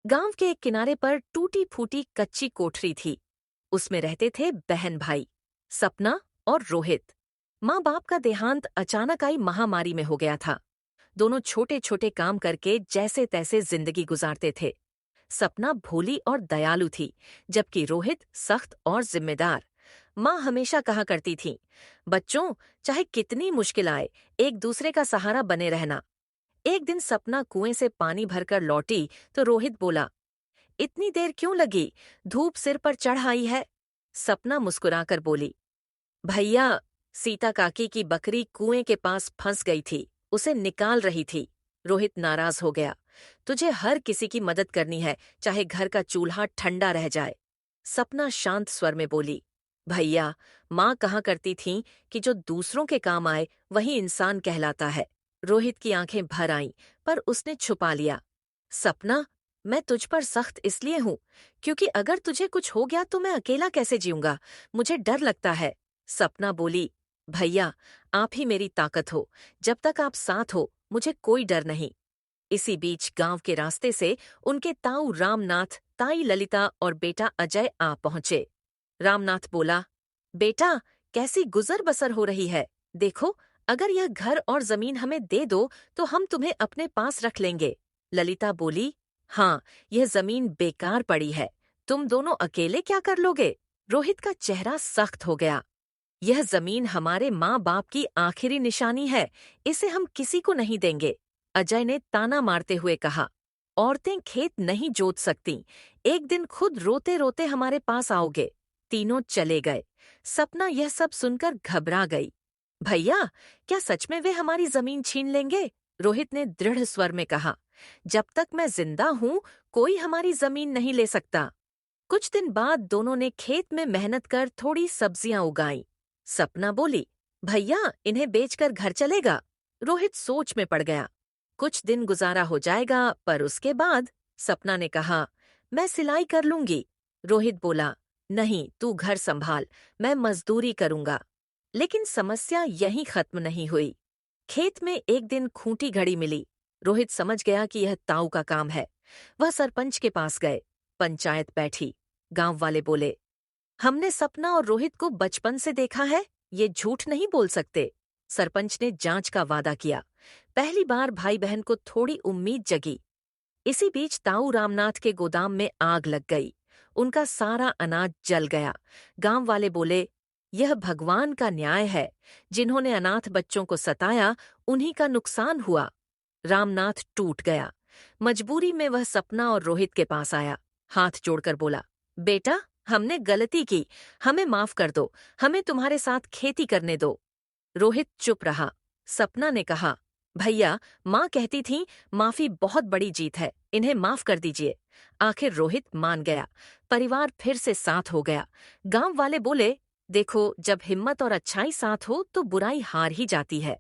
गांव के एक किनारे पर टूटी फूटी कच्ची कोठरी थी। उसमें रहते थे बहन भाई सपना और रोहित। माँ बाप का देहांत अचानक आई महामारी में हो गया था। दोनों छोटे छोटे काम करके जैसे तैसे जिंदगी गुजारते थे। सपना भोली और दयालु थी, जबकि रोहित सख्त और जिम्मेदार। माँ हमेशा कहा करती थी, बच्चों, चाहे कितनी मुश्किल आए, एक दूसरे का सहारा बने रहना। एक दिन सपना कुएं से पानी भरकर लौटी तो रोहित बोला, इतनी देर क्यों लगी? धूप सिर पर चढ़ आई है। सपना मुस्कुराकर बोली, भैया, सीता काकी की बकरी कुएं के पास फंस गई थी, उसे निकाल रही थी। रोहित नाराज हो गया, तुझे हर किसी की मदद करनी है, चाहे घर का चूल्हा ठंडा रह जाए। सपना शांत स्वर में बोली, भैया, माँ कहा करती थीं कि जो दूसरों के काम आए वही इंसान कहलाता है। रोहित की आंखें भर आईं, पर उसने छुपा लिया। सपना, मैं तुझ पर सख्त इसलिए हूं क्योंकि अगर तुझे कुछ हो गया तो मैं अकेला कैसे जीऊंगा? मुझे डर लगता है। सपना बोली, भैया, आप ही मेरी ताकत हो। जब तक आप साथ हो मुझे कोई डर नहीं। इसी बीच गांव के रास्ते से उनके ताऊ रामनाथ, ताई ललिता और बेटा अजय आ पहुंचे। रामनाथ बोला, बेटा, कैसी गुजर बसर हो रही है? देखो, अगर यह घर और जमीन हमें दे दो तो हम तुम्हें अपने पास रख लेंगे। ललिता बोली, हाँ, यह जमीन बेकार पड़ी है, तुम दोनों अकेले क्या कर लोगे? रोहित का चेहरा सख्त हो गया। यह जमीन हमारे माँ बाप की आखिरी निशानी है, इसे हम किसी को नहीं देंगे। अजय ने ताना मारते हुए कहा, औरतें खेत नहीं जोत सकती, एक दिन खुद रोते रोते हमारे पास आओगे। तीनों चले गए। सपना यह सब सुनकर घबरा गई। भैया, क्या सच में वे हमारी जमीन छीन लेंगे? रोहित ने दृढ़ स्वर में कहा, जब तक मैं जिंदा हूं कोई हमारी जमीन नहीं ले सकता। कुछ दिन बाद दोनों ने खेत में मेहनत कर थोड़ी सब्जियां उगाई। सपना बोली, भैया, इन्हें बेचकर घर चलेगा? रोहित सोच में पड़ गया। कुछ दिन गुजारा हो जाएगा, पर उसके बाद? सपना ने कहा, मैं सिलाई कर लूंगी। रोहित बोला, नहीं, तू घर संभाल, मैं मजदूरी करूंगा। लेकिन समस्या यहीं खत्म नहीं हुई। खेत में एक दिन खूंटी घड़ी मिली। रोहित समझ गया कि यह ताऊ का काम है। वह सरपंच के पास गए। पंचायत बैठी। गांव वाले बोले, हमने सपना और रोहित को बचपन से देखा है, ये झूठ नहीं बोल सकते। सरपंच ने जांच का वादा किया। पहली बार भाई बहन को थोड़ी उम्मीद जगी। इसी बीच ताऊ रामनाथ के गोदाम में आग लग गई। उनका सारा अनाज जल गया। गांव वाले बोले, यह भगवान का न्याय है, जिन्होंने अनाथ बच्चों को सताया उन्हीं का नुकसान हुआ। रामनाथ टूट गया। मजबूरी में वह सपना और रोहित के पास आया। हाथ जोड़कर बोला, बेटा, हमने गलती की, हमें माफ कर दो, हमें तुम्हारे साथ खेती करने दो। रोहित चुप रहा। सपना ने कहा, भैया, माँ कहती थी माफी बहुत बड़ी जीत है, इन्हें माफ कर दीजिए। आखिर रोहित मान गया। परिवार फिर से साथ हो गया। गांव वाले बोले, देखो, जब हिम्मत और अच्छाई साथ हो तो बुराई हार ही जाती है।